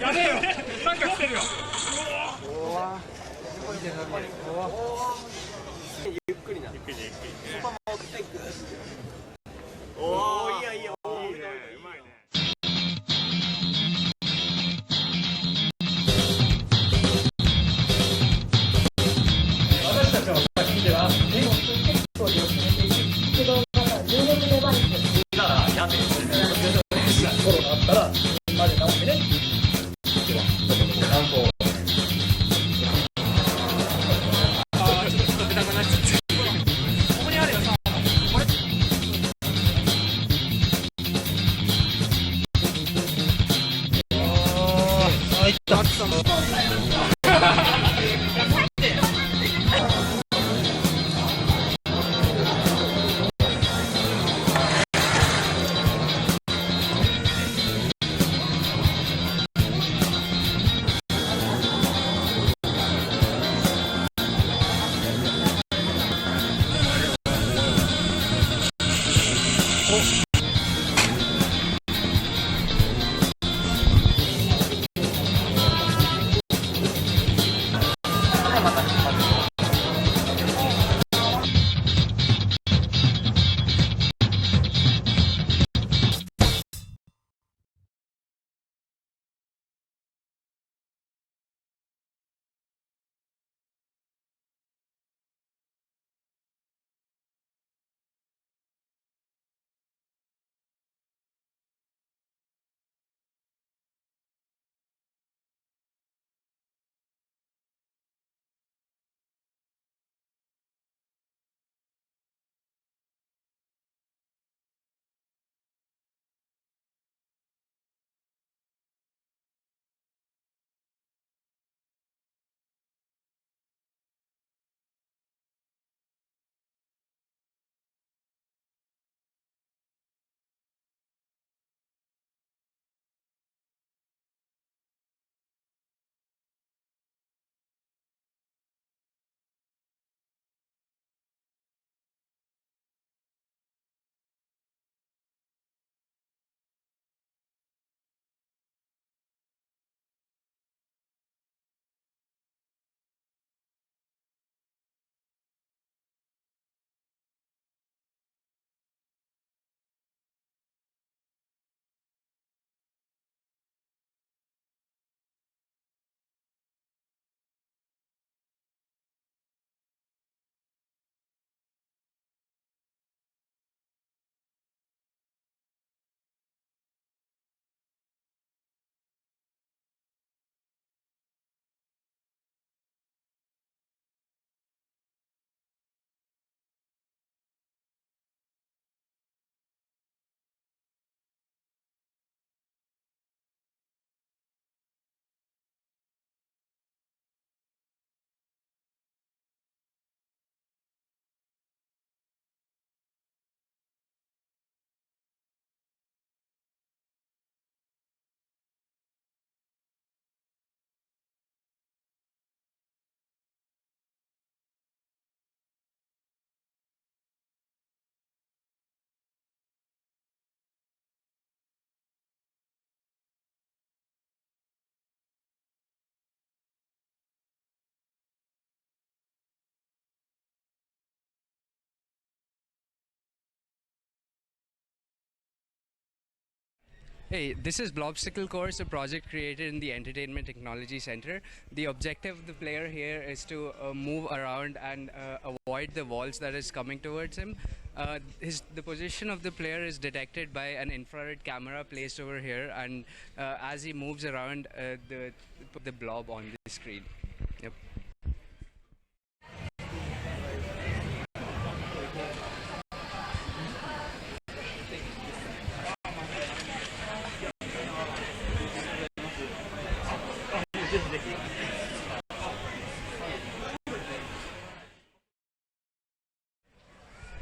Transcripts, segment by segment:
やべえよ。なんか来てるよ。ゆっくりな。ゆっくりゆっくり。そのまま送っていく。おお、いいやいいや。いいね、うまいね。私たちの作品では全国的テクノロジーを進めていく駆動型充電デバイスならやってコロナあったらみんなで直してね。ではどこどこ観光。ああ、ちょっと出たくなっちゃって。ここにあるよさ。これ。あ、いった。Hey, this is Blobsicle Course, a project created in the Entertainment Technology Center. The objective of the player here is to move around and avoid the walls that is coming towards him. The position of the player is detected by an infrared camera placed over here, and as he moves around, the blob on the screen. Yep.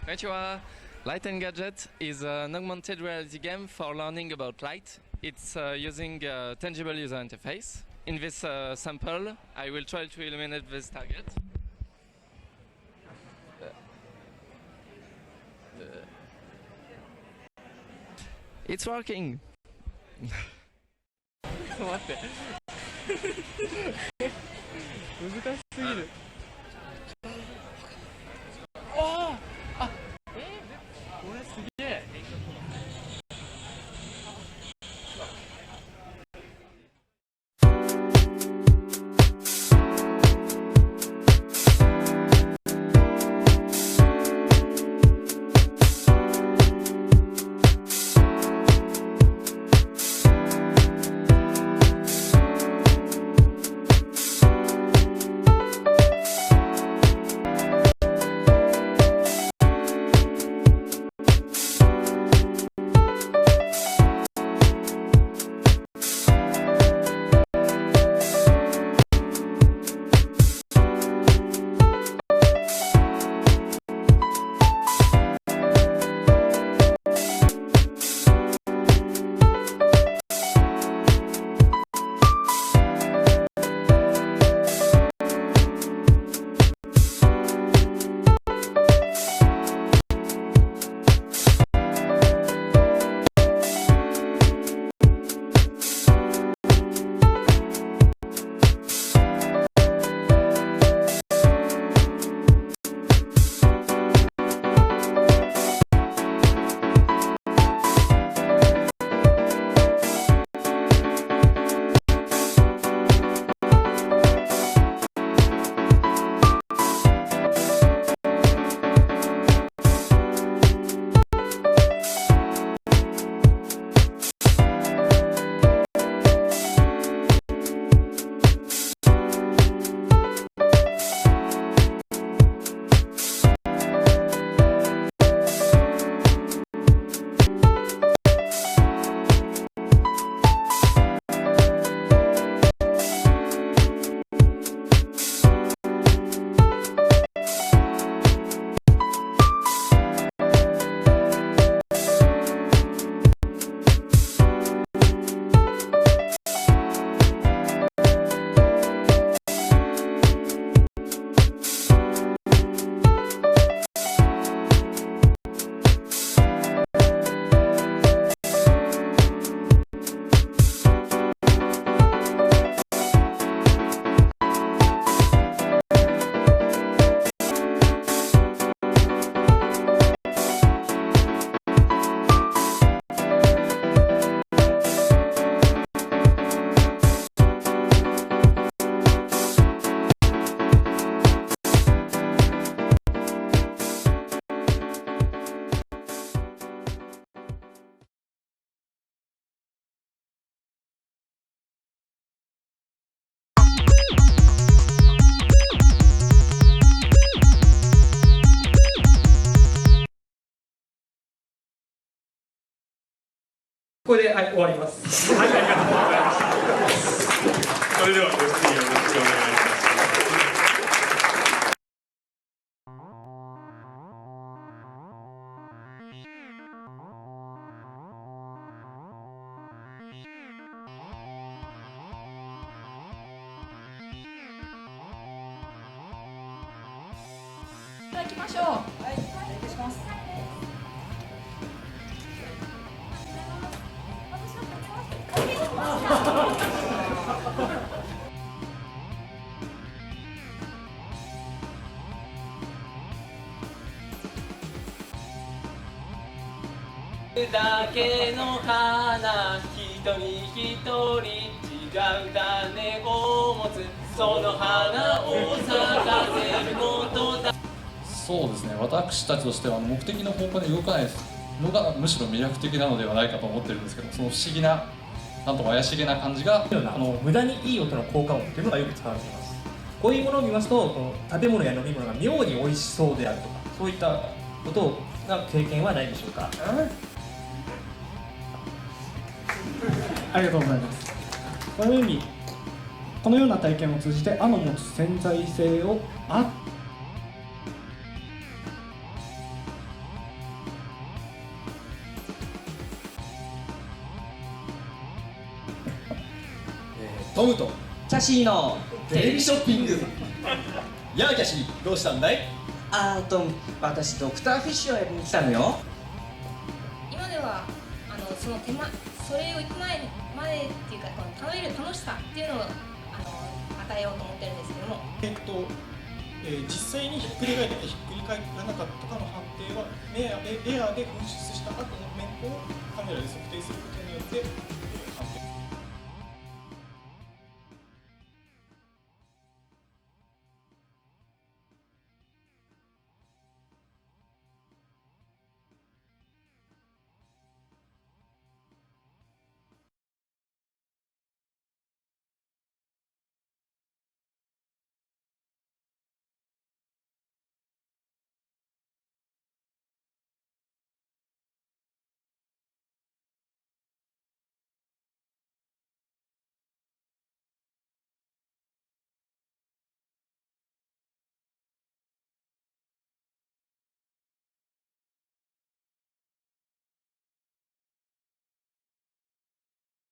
Konnichiwa. Light and Gadget is an augmented reality game for learning about light. It's using a tangible user interface. In this sample, I will try to eliminate this target. It's working! と待って。難しすぎる。ああ、これすげえ。これで、はい、終わります。はい、ありがとうございました。それではご質問よろしくお願いします。いただきましょう。はい、お願いします。だけの花一人一人違う種を持つその花を咲かせることだ。そうですね、私たちとしては目的の方向に動かないのがむしろ魅力的なのではないかと思ってるんですけど、その不思議な、なんとも怪しげな感じが無駄にいい音の効果音というのがよく使われています。こういうものを見ますと、この食べ物や飲み物が妙に美味しそうであるとか、そういったことが経験はないでしょうか。ありがとうございます。このような体験を通じて、の持つ潜在性をトムとキャシーのテレビショッピング。やあキャシー、どうしたんだい？私ドクターフィッシュをやりに来たのよ。今ではそそのそれを行く前っていうか、この食べる楽しさっていうのを与えようと思ってるんですけども、実際にひっくり返ってひっくり返らなかったかの判定はエアーで噴出した後の面をカメラで測定することによって